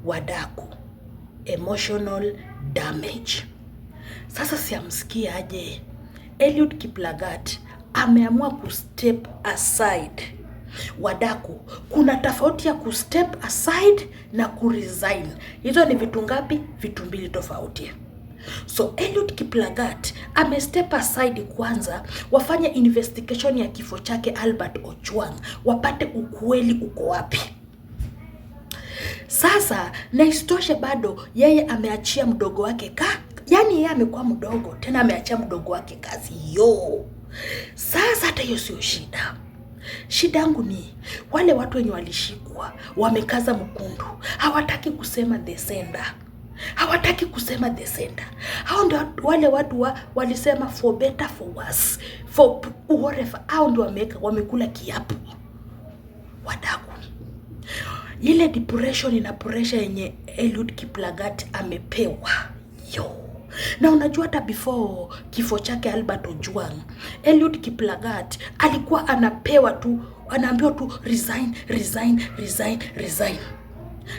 Wadaku, emotional damage. Sasa siamsikia aje Eliud Kiplagat ameamua kustep aside. Wadaku, kuna tofauti ya kustep aside na kuresign. Hizo ni vitu ngapi? Vitu mbili tofauti. So Eliud Kiplagat step aside kwanza, wafanye investigation ya kifo chake Albert Ojwang, wapate ukweli uko wapi. Sasa na istoshe bado yeye ameachia mdogo wake yani yeye amekuwa mdogo tena ameachia mdogo wake kazi Sasa hata hiyo sio shida. Shida yangu ni wale watu wenye walishikwa wamekaza mkundu, hawataki kusema the sender. Hawataki kusema the sender. Hao ndio wale watu walisema for better for worse, for whatever. Hao ndio wamekula kiapo. Wadaku, ile depression na pressure yenye Eliud Kiplagat amepewa na unajua hata before kifo chake Albert Ojwang, Eliud Kiplagat alikuwa anapewa tu, anaambiwa tu resign.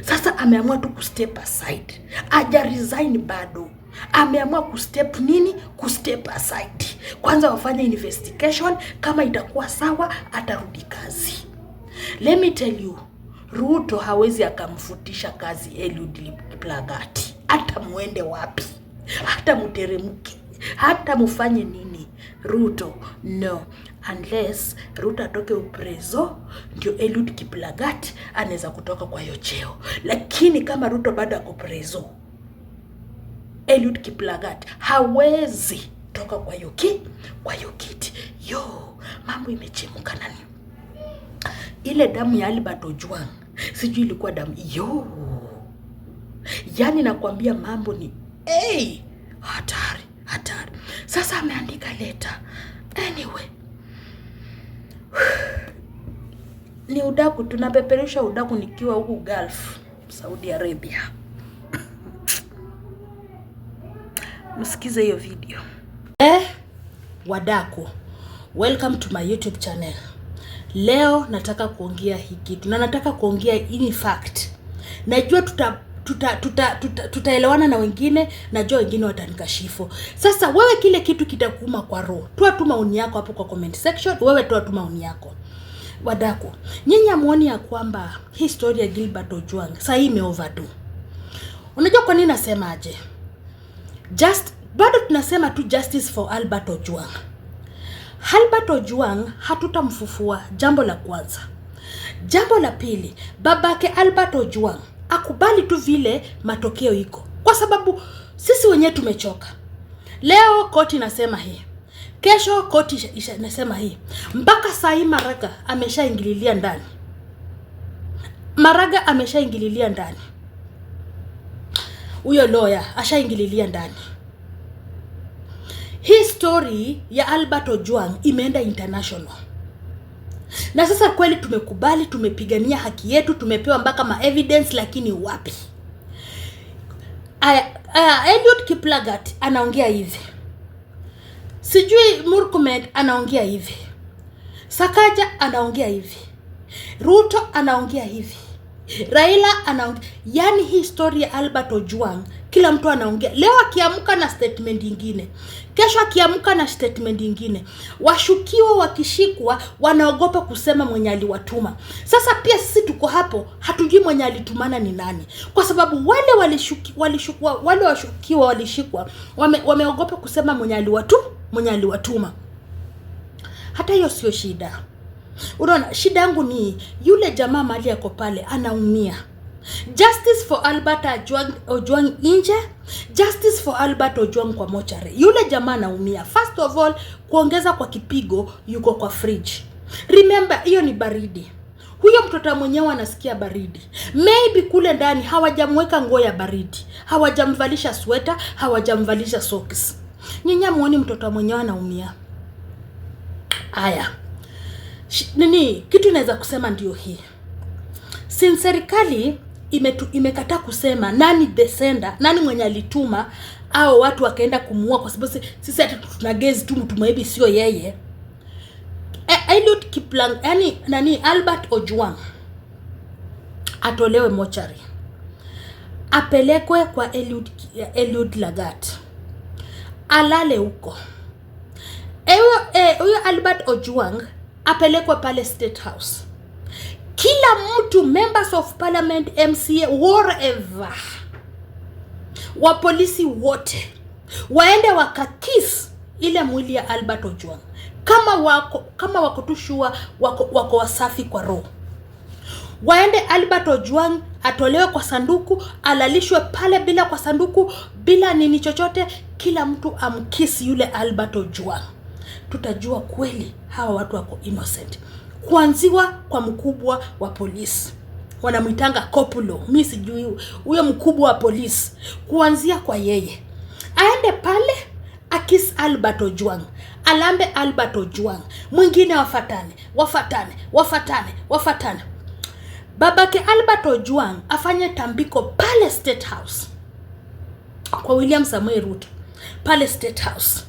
Sasa ameamua tu kustep aside. Aja resign bado. Ameamua kustep aside. Kwanza wafanye investigation, kama itakuwa sawa atarudi kazi. Let me tell you, Ruto hawezi akamfutisha kazi Eliud Kiplagat. Hata muende wapi, hata muteremke, hata mufanye nini, Ruto no, unless Ruto atoke uprezo ndio Eliud Kiplagat anaweza kutoka kwa hiyo cheo. Lakini kama Ruto bado ako prezo, Eliud Kiplagat hawezi toka kwa hiyo kiti. Mambo imechemka nani. Ile damu ya Albert Ojwang sijui ilikuwa damu yani nakwambia mambo ni hatari. Sasa ameandika letter. Anyway, ni udaku, tunapeperusha udaku nikiwa huku Gulf, Saudi Arabia. Msikize hiyo video. Wadaku, welcome to my YouTube channel. Leo nataka kuongea hii kitu na nataka kuongea in fact. Najua tutaelewana na wengine, najua wengine watanikashifu. Sasa wewe kile kitu kitakuuma kwa roho, toa tu maoni yako hapo kwa comment section. Wewe toa tu maoni yako. Wadaku, nyinyi amuoni ya kwamba hii story ya Gilbert Ojwang sasa hii imeoverdo? Unajua kwa nini nasema aje? Bado tunasema tu justice for Albert Ojwang. Albert Ojwang hatutamfufua, jambo la kwanza. Jambo la pili, babake Albert Ojwang akubali tu vile matokeo iko, kwa sababu sisi wenyewe tumechoka. Leo koti nasema hii, kesho koti inasema hii, mpaka saa hii Maraga ameshaingililia ndani. Huyo lawyer ashaingililia ndani. Hii story ya Albert Ojwang imeenda international. Na sasa kweli tumekubali, tumepigania haki yetu, tumepewa mpaka evidence, lakini wapi? Eliud Kiplagat anaongea hivi. Sijui Murkomen anaongea hivi. Sakaja anaongea hivi. Ruto anaongea hivi. Raila anaongea. Yani hii story ya Albert Ojwang kila mtu anaongea. Leo akiamka na statement nyingine, kesho akiamka na statement nyingine. Washukiwa wakishikwa wanaogopa kusema mwenye aliwatuma. Sasa pia sisi tuko hapo hatujui mwenye alitumana ni nani, kwa sababu wale washukiwa walishikwa wameogopa kusema mwenye aliwatuma. Hata hiyo sio shida. Unaona, shida yangu ni yule jamaa mali yako pale anaumia. Justice for Albert Ojwang nje, justice for Albert Ojwang kwa mochari. Yule jamaa anaumia. First of all, kuongeza kwa kipigo yuko kwa fridge. Remember, hiyo ni baridi. Huyo mtoto mwenyewe anasikia baridi. Maybe kule ndani hawajamweka nguo ya baridi, hawajamvalisha sweater, hawajamvalisha socks. Nyinyi muone mtoto mwenyewe anaumia. Aya. Kitu naweza kusema ndio hii. Since serikali imekataa kusema nani the sender, nani mwenye alituma au watu wakaenda kumuua, kwa sababu sisi hata tunagezi tu mtu maybe sio yeye. Eliud Kiplang, Albert Ojwang atolewe mochari, apelekwe kwa Eliud Lagat, alale huko. Huyo Albert Ojwang apelekwe pale State House. Kila mtu, members of parliament, MCA, whatever, wa polisi wote waende wakakiss ile mwili ya Albert Ojwang. Kama wako tu sure wako wasafi kwa roho, waende Albert Ojwang atolewe kwa sanduku, alalishwe pale bila kwa sanduku, bila nini chochote, kila mtu amkiss yule Albert Ojwang. Tutajua kweli hawa watu wako innocent. Kuanziwa kwa mkubwa wa polisi, wanamuitanga Kopulo, mimi sijui huyo mkubwa wa polisi, kuanzia kwa yeye, aende pale akiss Albert Ojwang, alambe Albert Ojwang, mwingine wafatane. Babake Albert Ojwang afanye tambiko pale State House kwa William Samoei Ruto pale State House,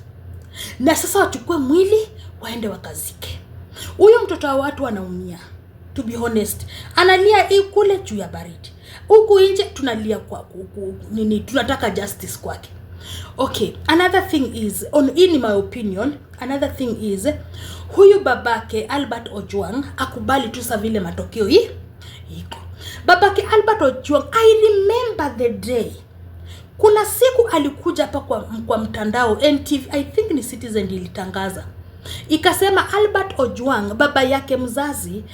na sasa wachukue mwili waende wakazike. Huyo mtoto wa watu anaumia, to be honest, analia kule juu ya baridi, huku nje tunalia kwa nini, tunataka justice kwake. Okay, another thing is, in my opinion, another thing is, huyu babake Albert Ojwang akubali tu sa vile matokeo iko. Babake Albert Ojwang, I remember the day, kuna siku alikuja hapa kwa mtandao NTV, I think ni Citizen ilitangaza, ikasema Albert Ojwang baba yake mzazi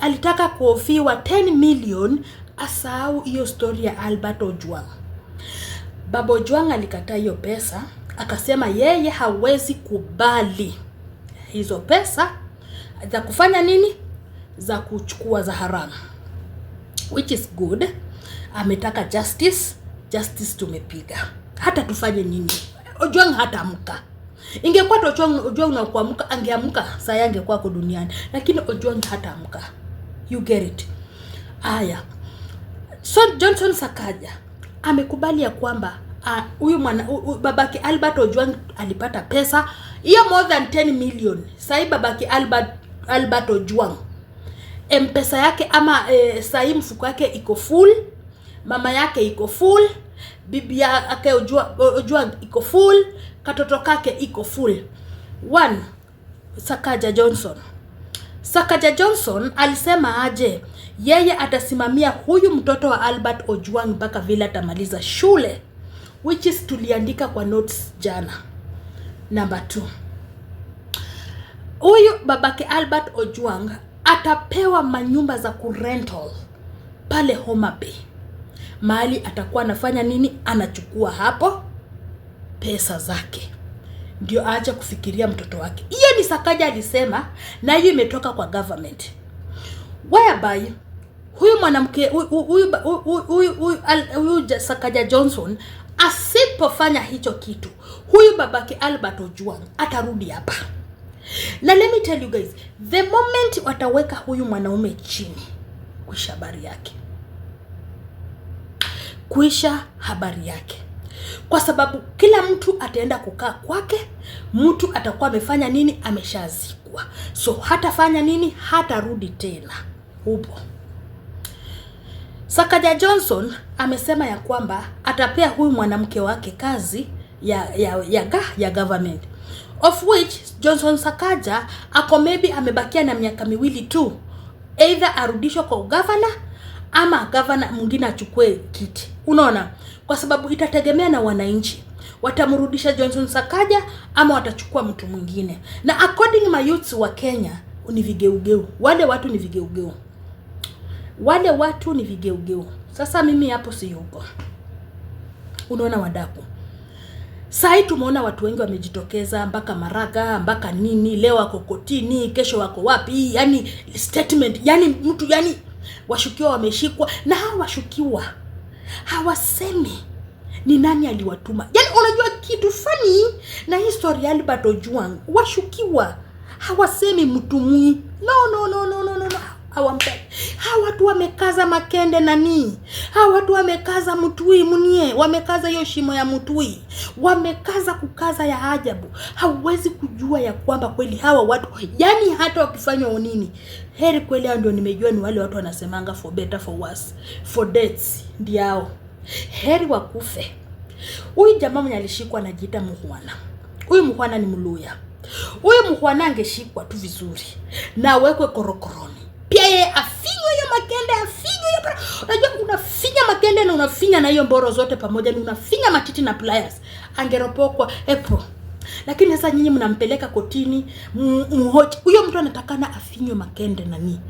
alitaka kuofiwa 10 million, asahau hiyo story ya Albert Ojwang. Baba Ojwang alikataa hiyo pesa, akasema yeye hawezi kubali hizo pesa za kufanya nini, za kuchukua za haramu, which is good. Ametaka justice tumepiga, hata tufanye nini. Ojwang hata amka, ingekuwa Ojwang na kuamka, angeamka saa yange kwako duniani, lakini Ojwang hata amka. You get it? Aya, so Johnson Sakaja amekubali ya kwamba huyu babake Albert Ojwang alipata pesa hiyo more than 10 million. Sai babake Albert Ojwang mpesa yake ama sai mfuko yake iko full, mama yake iko full, bibi yake Ojwang iko full, katoto kake iko full. Sakaja Johnson alisema aje yeye atasimamia huyu mtoto wa Albert Ojwang mpaka vile atamaliza shule, which is tuliandika kwa notes jana. Number 2, huyu babake Albert Ojwang atapewa manyumba za kurental pale Homa Bay, mahali atakuwa anafanya nini, anachukua hapo pesa zake ndio aache kufikiria mtoto wake. Hiyo ni Sakaja alisema, na hiyo imetoka kwa government, whereby huyu mwanamke huyu Sakaja Johnson asipofanya hicho kitu, huyu babake Albert Ojwang atarudi hapa. Na let me tell you guys, the moment wataweka huyu mwanaume chini, kuisha habari yake, kwa sababu kila mtu ataenda kukaa kwake, mtu atakuwa amefanya nini, ameshazikwa, so hatafanya nini, hatarudi tena huko. Sakaja Johnson amesema ya kwamba atapea huyu mwanamke wake kazi ya government, of which Johnson Sakaja ako maybe amebakia na miaka 2 tu, either arudishwe kwa governor ama governor mwingine achukue kiti. Unaona, kwa sababu itategemea na wananchi, watamrudisha Johnson Sakaja ama watachukua mtu mwingine. Na according my youths wa Kenya ni vigeugeu, wale watu ni vigeugeu. Sasa mimi hapo si yuko, unaona wadaku. Sai tumeona watu wengi wamejitokeza, mpaka Maraga, mpaka nini, leo wako kotini, kesho wako wapi, yani statement, yani mtu, yani washukiwa wameshikwa, na hawa washukiwa hawasemi ni nani aliwatuma. Yani unajua kitu funny na history ya Albert Ojwang, washukiwa hawasemi mtumwi. No. Hawampe. Hawa watu wamekaza makende nani? Hawa watu wamekaza mtui munie, wamekaza hiyo shimo ya mtui. Wamekaza kukaza ya ajabu. Hauwezi kujua ya kwamba kweli hawa watu, yani hata wakifanywa nini, heri kweli hao ndio nimejua ni wale watu wanasemanga for better for worse, for deaths ndio. Heri wakufe. Huyu jamaa mwenye alishikwa anajiita Mukhwana. Huyu Mukhwana ni Mluya. Huyu Mukhwana angeshikwa tu vizuri na wekwe korokoroni. Pia yeye afinywe hiyo makende, afinywe hiyo. Unajua unafinya makende na unafinya na hiyo mboro zote pamoja, ni unafinya matiti na pliers. Angeropokwa epo. Lakini sasa nyinyi mnampeleka kotini, mhoji. Huyo mtu anatakana afinywe makende nani.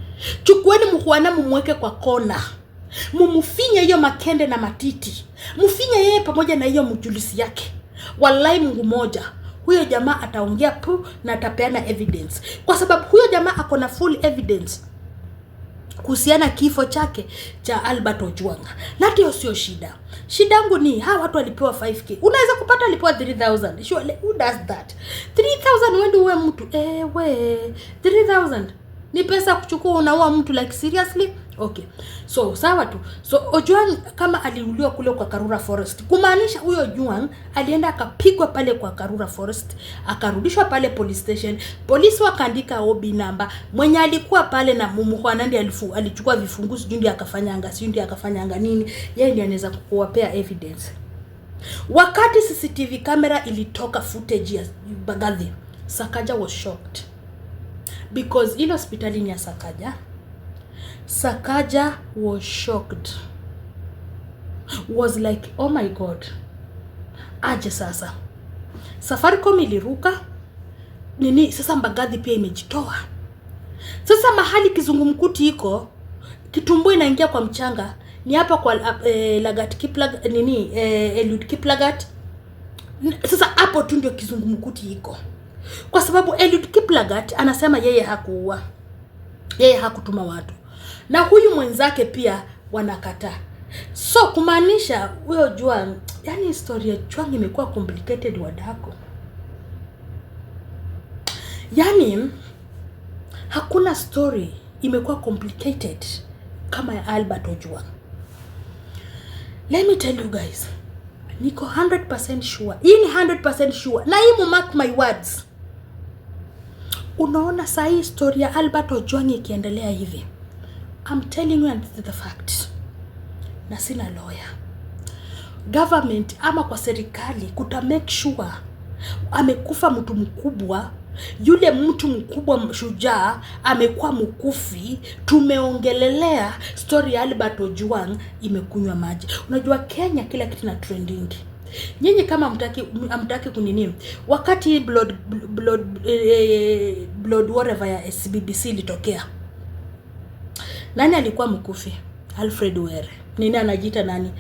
Chukueni Mukhwana mumweke kwa kona. Mumufinye hiyo makende na matiti. Mufinye yeye pamoja na hiyo mjulisi yake. Wallahi Mungu moja, huyo jamaa ataongea pu na atapeana evidence. Kwa sababu huyo jamaa ako na full evidence kuhusiana kifo chake cha Albert Ojwang. Na hiyo sio shida. Shida yangu ni hawa watu walipewa 5k. Unaweza kupata alipewa 3000. Surely who does that? 3000 wewe uwe mtu. We 3000 ni pesa kuchukua unaua mtu, like seriously? Okay. So sawa tu. So Ojwang kama aliuliwa kule kwa Karura Forest, kumaanisha huyo Ojwang alienda akapigwa pale kwa Karura Forest, akarudishwa pale police station. Polisi wakaandika OB number. Mwenye alikuwa pale na Mukhwana ndiye alichukua vifunguzi, sijui ndiye akafanyanga nini. Yeye ndiye anaweza kuwapea evidence. Wakati CCTV camera ilitoka footage ya Mbagathi, Sakaja was shocked. Because in hospitali ni ya Sakaja was shocked. Was like, oh my God. Aje sasa. Safaricom iliruka. Nini sasa Mbagathi pia imejitoa. Sasa mahali kizungumkuti iko, kitumbo inaingia kwa mchanga, ni hapa kwa Lagat Kiplagat Eliud Kiplagat. Sasa hapo tu ndio kizungumkuti iko. Kwa sababu Eliud Kiplagat anasema yeye hakuua. Yeye hakutuma watu. Na huyu mwenzake pia wanakataa. So kumaanisha huyo Ojwang, yani historia Ojwang imekuwa complicated wadako. Yani hakuna story imekuwa complicated kama ya Albert Ojwang. Let me tell you guys, niko 100% sure. Hii ni 100% sure. Na hii mark my words. Unaona saa hii story ya Albert Ojwang ikiendelea hivi, I'm telling you and the fact. Na sina lawyer. Government ama kwa serikali kuta make sure amekufa mtu mkubwa, yule mtu mkubwa shujaa amekuwa mkufi. Tumeongelelea story ya Albert Ojwang imekunywa maji. Unajua Kenya kila kitu na trending. Nyinyi kama mtaki kunini, wakati blood whatever ya SBBC ilitokea, nani alikuwa mkufi? Alfred Were. Nini anajiita nani?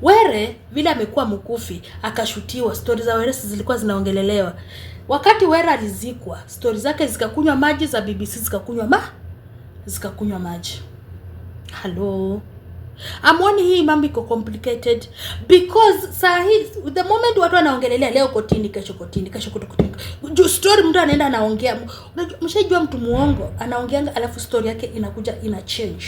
Were vile amekuwa mkufi akashutiwa, stories za Were zilikuwa zinaongelelewa. Wakati Were alizikwa, stories zake zikakunywa maji, za BBC zikakunywa maji. Hello. Amwoni hii mambo iko complicated because the moment watu wanaongelelea leo kotini, kesho kotini, kesho kotini. Juu story mtu anaenda anaongea. Unajua mshajua mtu muongo anaongeanga alafu story yake inakuja ina change.